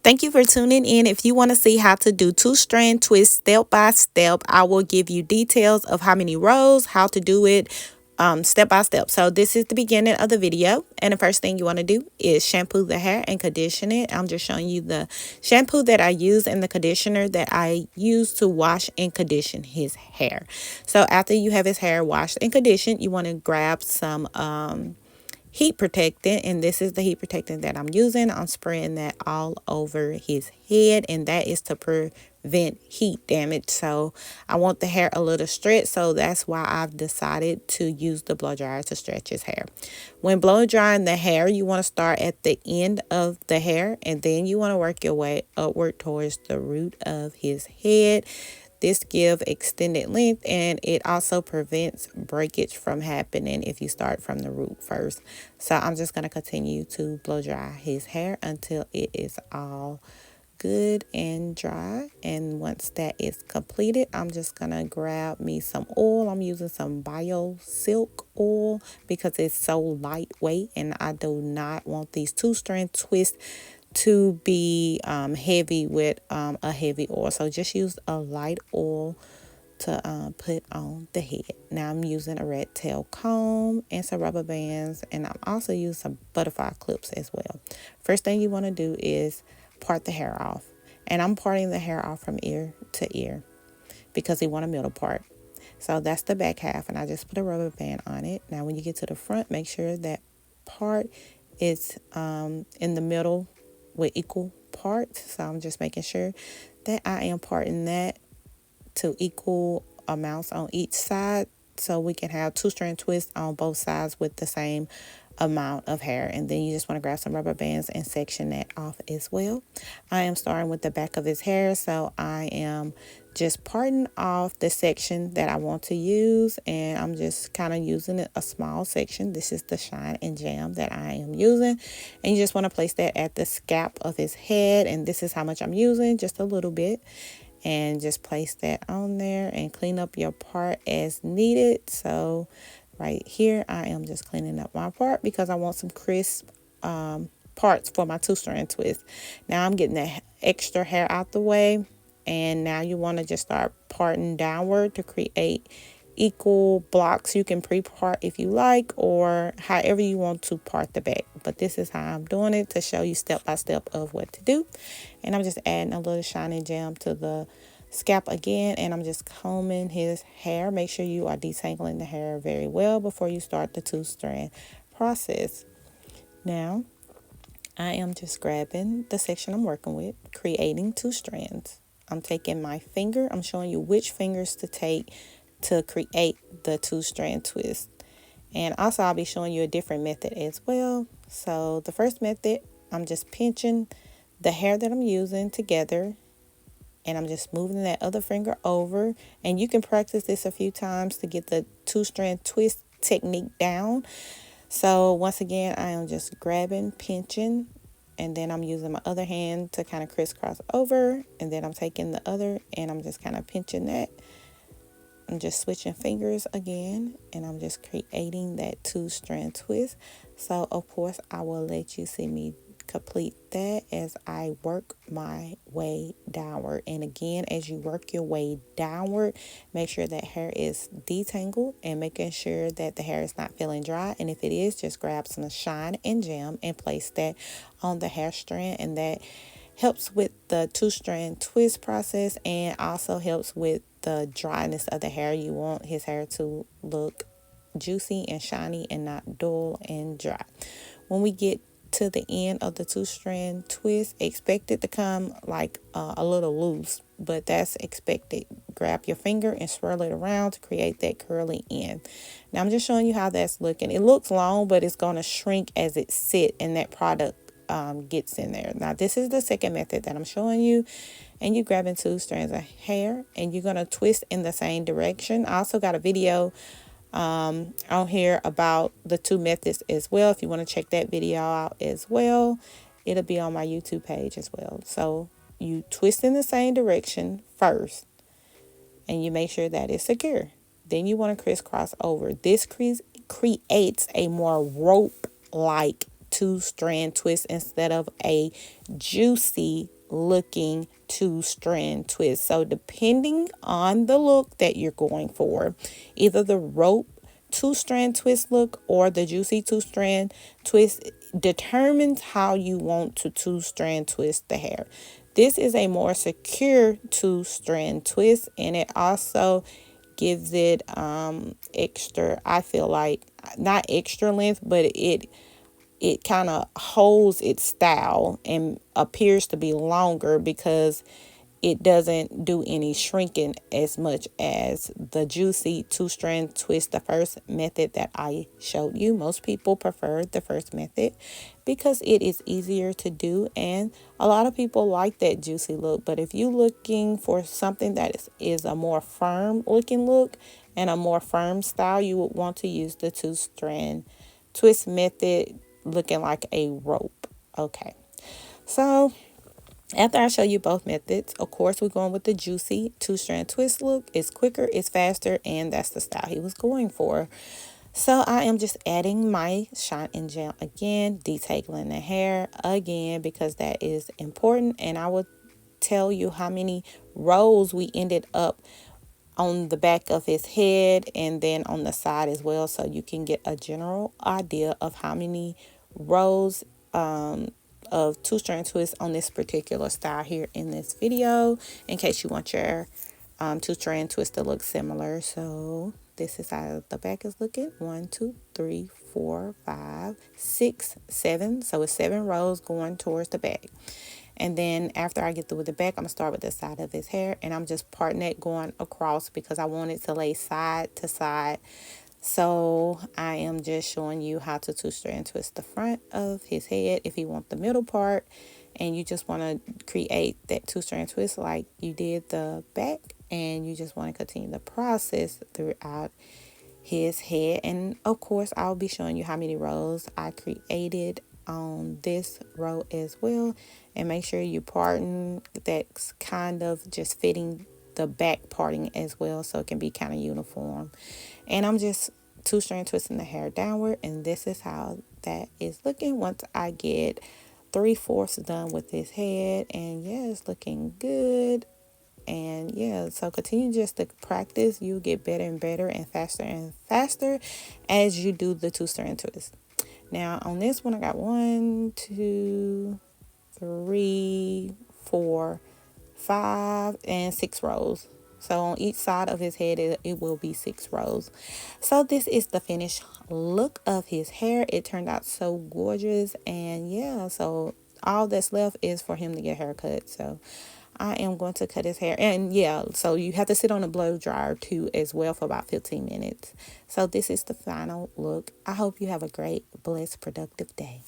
Thank you for tuning in. If you want to see how to do two-strand twist step by step, I will give you details of how many rows, how to do it step by step. So this is the beginning of the video. And the first thing you want to do is shampoo the hair and condition it. I'm just showing you the shampoo that I use and the conditioner that I use to wash and condition his hair. So after you have his hair washed and conditioned, you want to grab some heat protectant, and this is the heat protectant that I'm using. I'm spraying that all over his head, and that is to prevent heat damage. So I want the hair a little stretched, so that's why I've decided to use the blow dryer to stretch his hair. When blow drying the hair, you want to start at the end of the hair, and then you want to work your way upward towards the root of his head. This gives extended length, and it also prevents breakage from happening if you start from the root first. So I'm just going to continue to blow dry his hair until it is all good and dry. And once that is completed, I'm just going to grab me some oil. I'm using some bio silk oil because it's so lightweight, and I do not want these two-strand twists to be heavy with a heavy oil. So just use a light oil to put on the head. Now I'm using a red tail comb and some rubber bands, and I'm also using some butterfly clips as well. First thing you want to do is part the hair off, and I'm parting the hair off from ear to ear because we want a middle part. So that's the back half, and I just put a rubber band on it. Now when you get to the front, make sure that part is in the middle with equal parts. So I'm just making sure that I am parting that to equal amounts on each side, so we can have two-strand twists on both sides with the same amount of hair. And then you just want to grab some rubber bands and section that off as well. I am starting with the back of his hair, so I am just parting off the section that I want to use, and I'm just kind of using a small section. This is the shine and jam that I am using, and you just want to place that at the scalp of his head, and this is how much I'm using, just a little bit. And just place that on there and clean up your part as needed. So right here, I am just cleaning up my part because I want some crisp parts for my two-strand twist. Now I'm getting that extra hair out the way, and now you want to just start parting downward to create equal blocks. You can pre-part if you like, or however you want to part the back, but this is how I'm doing it to show you step by step of what to do. And I'm just adding a little shiny jam to the scalp again, and I'm just combing his hair. Make sure you are detangling the hair very well before you start the two-strand process. Now I am just grabbing the section I'm working with, creating two strands. I'm taking my finger, I'm showing you which fingers to take to create the two-strand twist. And also I'll be showing you a different method as well. So the first method, I'm just pinching the hair that I'm using together, and I'm just moving that other finger over. And you can practice this a few times to get the two-strand twist technique down. So once again, I am just grabbing, pinching, and then I'm using my other hand to kind of crisscross over, and then I'm taking the other and I'm just kind of pinching that. I'm just switching fingers again, and I'm just creating that two-strand twist. So of course I will let you see me complete that as I work my way downward. And again, as you work your way downward, make sure that hair is detangled and making sure that the hair is not feeling dry. And if it is, just grab some shine and jam and place that on the hair strand, and that helps with the two-strand twist process and also helps with the dryness of the hair. You want his hair to look juicy and shiny and not dull and dry. When we get to the end of the two-strand twist, expect it to come like a little loose, but that's expected. Grab your finger and swirl it around to create that curly end. Now I'm just showing you how that's looking. It looks long, but it's going to shrink as it sits and that product gets in there. Now this is the second method that I'm showing you, and you're grabbing two strands of hair and you're going to twist in the same direction. I also got a video on here about the two methods as well. If you want to check that video out as well, it'll be on my YouTube page as well. So you twist in the same direction first, and you make sure that it's secure. Then you want to crisscross over. This creates a more rope-like two-strand twist instead of a juicy looking two strand twist. So depending on the look that you're going for, either the rope two strand twist look or the juicy two strand twist determines how you want to two strand twist the hair. This is a more secure two strand twist, and it also gives it extra, I feel like, not extra length, but it kind of holds its style and appears to be longer because it doesn't do any shrinking as much as the juicy two strand twist, the first method that I showed you. Most people prefer the first method because it is easier to do, and a lot of people like that juicy look. But if you're looking for something that is a more firm looking look and a more firm style, you would want to use the two strand twist method, looking like a rope. Okay, so after I show you both methods, of course, we're going with the juicy two strand twist look. It's quicker, it's faster, and that's the style he was going for. So I am just adding my shine and gel again, detangling the hair again because that is important. And I will tell you how many rows we ended up on the back of his head and then on the side as well, so you can get a general idea of how many rows of two strand twists on this particular style here in this video, in case you want your two strand twist to look similar. So this is how the back is looking. 1, 2, 3, 4, 5, 6, 7. So it's 7 rows going towards the back. And then after I get through with the back, I'm going to start with the side of his hair. And I'm just parting it going across because I want it to lay side to side. So I am just showing you how to two strand twist the front of his head if you want the middle part. And you just want to create that two strand twist like you did the back. And you just want to continue the process throughout his head. And of course, I'll be showing you how many rows I created on this row as well. And make sure you parting that's kind of just fitting the back parting as well, so it can be kind of uniform. And I'm just two strand twisting the hair downward, and this is how that is looking once I get 3/4 done with his head. And yeah, it's looking good. And yeah, so continue just to practice. You get better and better and faster as you do the two strand twist. Now on this one, I got 1, 2, 3, 4, 5, and 6 rows. So on each side of his head, it will be 6 rows. So this is the finished look of his hair. It turned out so gorgeous. And yeah, so all that's left is for him to get a haircut. So I am going to cut his hair. And yeah, so you have to sit on a blow dryer too as well for about 15 minutes. So this is the final look. I hope you have a great, blessed, productive day.